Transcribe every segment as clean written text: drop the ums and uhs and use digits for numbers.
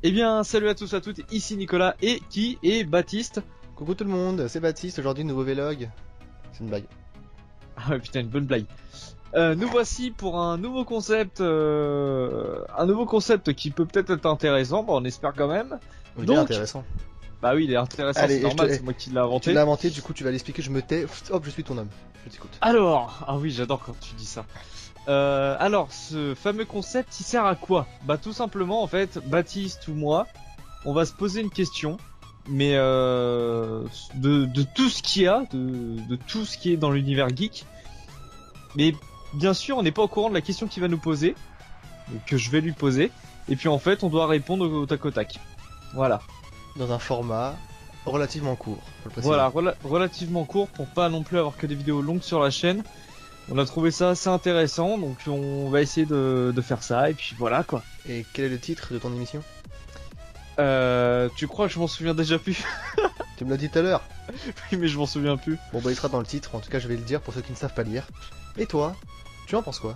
Eh bien, salut à tous, à toutes, ici Nicolas et qui est Baptiste. Coucou tout le monde, c'est Baptiste, aujourd'hui nouveau vlog. C'est une blague. Ah ouais, putain, une bonne blague. Nous voici pour un nouveau concept qui peut peut-être être intéressant, bah, on espère quand même. Oui, il est Donc, intéressant. bah oui, il est intéressant, Allez, c'est normal, c'est moi qui l'ai tu inventé. l'as inventé, du coup tu vas l'expliquer, je me tais, hop, je suis ton homme. Je t'écoute. Alors, ah oui, j'adore quand tu dis ça. Alors, ce fameux concept, il sert à quoi? Bah tout simplement, en fait, Baptiste ou moi, on va se poser une question, mais de tout ce qu'il y a, de tout ce qui est dans l'univers geek. Mais bien sûr, on n'est pas au courant de la question qu'il va nous poser, que je vais lui poser. Et puis en fait, on doit répondre au tac au tac. Voilà. Dans un format relativement court, faut le préciser. Voilà, relativement court pour pas non plus avoir que des vidéos longues sur la chaîne. On a trouvé ça assez intéressant, donc on va essayer de faire ça, et puis voilà quoi. Et quel est le titre de ton émission? Tu crois que je m'en souviens déjà plus? Tu me l'as dit tout à l'heure. Oui, mais je m'en souviens plus. Bon bah il sera dans le titre, en tout cas je vais le dire pour ceux qui ne savent pas lire. Et toi, tu en penses quoi?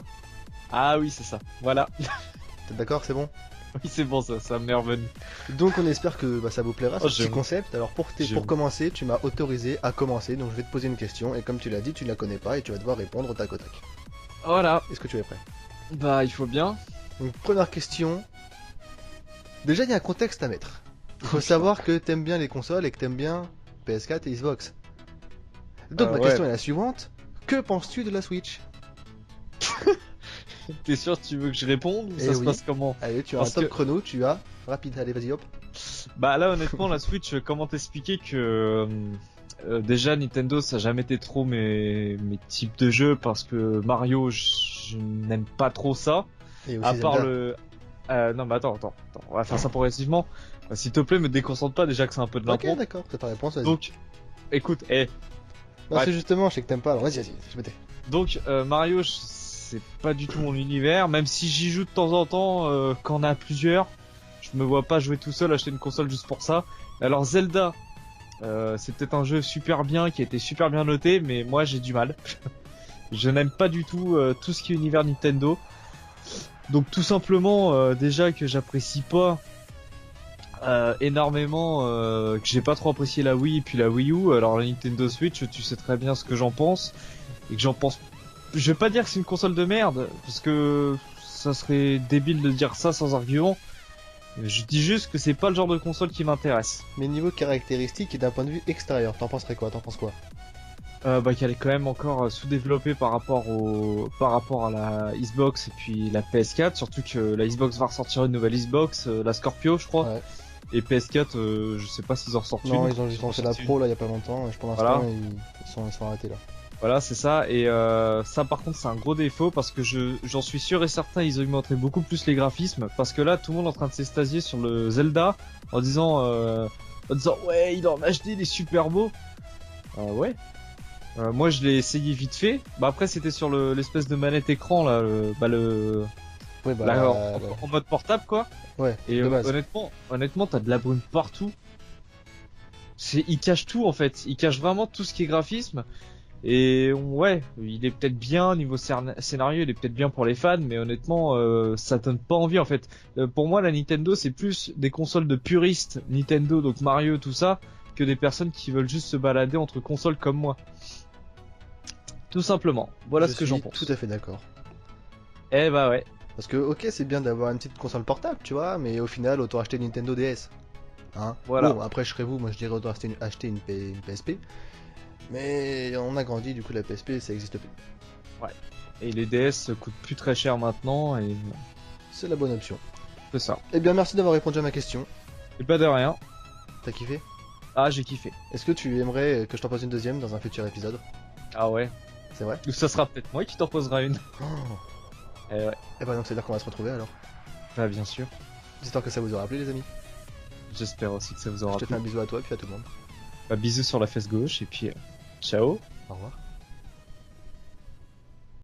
Ah oui, c'est ça. Voilà. T'es d'accord, c'est bon? Oui, c'est bon, ça m'est revenu. Donc on espère que ça vous plaira ce Oh, petit j'aime. concept. Alors pour J'aime. commencer, tu m'as autorisé à commencer, donc je vais te poser une question, et comme tu l'as dit, tu ne la connais pas, et tu vas devoir répondre au tac au tac. Voilà. Est-ce que tu es prêt? Bah, il faut bien. Donc première question. Déjà il y a un contexte à mettre. Il faut savoir que t'aimes bien les consoles et que t'aimes bien PS4 et Xbox. Donc ma Ouais. question est la suivante. Que penses-tu de la Switch? T'es sûr que tu veux que je réponde ou Eh ça se oui. passe comment? Allez, tu as Parce un top que- chrono, tu as... Rapide, allez vas-y hop. Bah là, honnêtement, la Switch, comment t'expliquer que déjà Nintendo, ça a jamais été trop mes types de jeux parce que Mario, je n'aime pas trop ça. Et aussi À part Zelda. le. Non, mais attends, on va faire ça progressivement. S'il te plaît, me déconcentre pas déjà que c'est un peu de Ok l'impro. d'accord, c'est ta réponse, vas-y. Donc, écoute, Non ouais. c'est justement, je sais que t'aimes pas, alors vas-y, je me tais. Donc Mario, c'est pas du tout mon univers, même si j'y joue de temps en temps quand on a plusieurs. Je me vois pas jouer tout seul, acheter une console juste pour ça. Alors Zelda, c'est peut-être un jeu super bien qui a été super bien noté, mais moi j'ai du mal. Je n'aime pas du tout tout ce qui est univers Nintendo. Donc tout simplement déjà que j'apprécie pas énormément, que j'ai pas trop apprécié la Wii et puis la Wii U. Alors la Nintendo Switch, tu sais très bien ce que j'en pense et que j'en pense. Je vais pas dire que c'est une console de merde parce que ça serait débile de dire ça sans argument. Je dis juste que c'est pas le genre de console qui m'intéresse. Mais niveau caractéristiques et d'un point de vue extérieur, t'en penserais quoi? T'en penses quoi? Bah qu'elle est quand même encore sous-développée par rapport à la Xbox et puis la PS4, surtout que la Xbox va ressortir une nouvelle Xbox, la Scorpio je crois, Ouais. et PS4 je sais pas s'ils en ressortent Non, une. ils ont fait la pro là il y a pas longtemps, et pour l'instant Voilà. ils sont arrêtés là. Voilà, c'est ça. Et ça, par contre, c'est un gros défaut parce que j'en suis sûr et certain, ils augmenteraient beaucoup plus les graphismes. Parce que là, tout le monde est en train de s'extasier sur le Zelda en disant ouais, il est en HD, il est super beau. Ouais. Moi, je l'ai essayé vite fait. Bah après, c'était sur l'espèce de manette écran là, Ouais bah là, en mode portable quoi. ouais, Et de base. honnêtement, t'as de la brume partout. Il cache tout en fait. Il cache vraiment tout ce qui est graphisme. Et ouais, il est peut-être bien niveau scénario, il est peut-être bien pour les fans, mais honnêtement, ça donne pas envie en fait. Pour moi, la Nintendo, c'est plus des consoles de puristes Nintendo, donc Mario, tout ça, que des personnes qui veulent juste se balader entre consoles comme moi. Tout simplement. Voilà ce que j'en pense. Tout à fait d'accord. Eh bah ouais. Parce que ok c'est bien d'avoir une petite console portable, tu vois, mais au final autant acheter une Nintendo DS. Hein. Voilà. Bon après je serais vous, moi je dirais autant acheter une PSP. Mais on a grandi, du coup la PSP ça existe plus. Et les DS coûtent plus très cher maintenant, et C'est la bonne option. c'est ça. Eh bien merci d'avoir répondu à ma question. Et pas de rien. T'as kiffé? Ah, j'ai kiffé. Est-ce que tu aimerais que je t'en pose une deuxième dans un futur épisode? Ah ouais. C'est vrai? Ou ça sera peut-être moi qui t'en posera une. Oh. Eh ouais. Eh ben donc c'est là qu'on va se retrouver alors. Bah bien sûr. J'espère que ça vous aura plu les amis. J'espère aussi que ça vous Je aura te plu. fais un bisou à toi et puis à tout le monde. Bah, bisous sur la fesse gauche et puis ciao. Au revoir.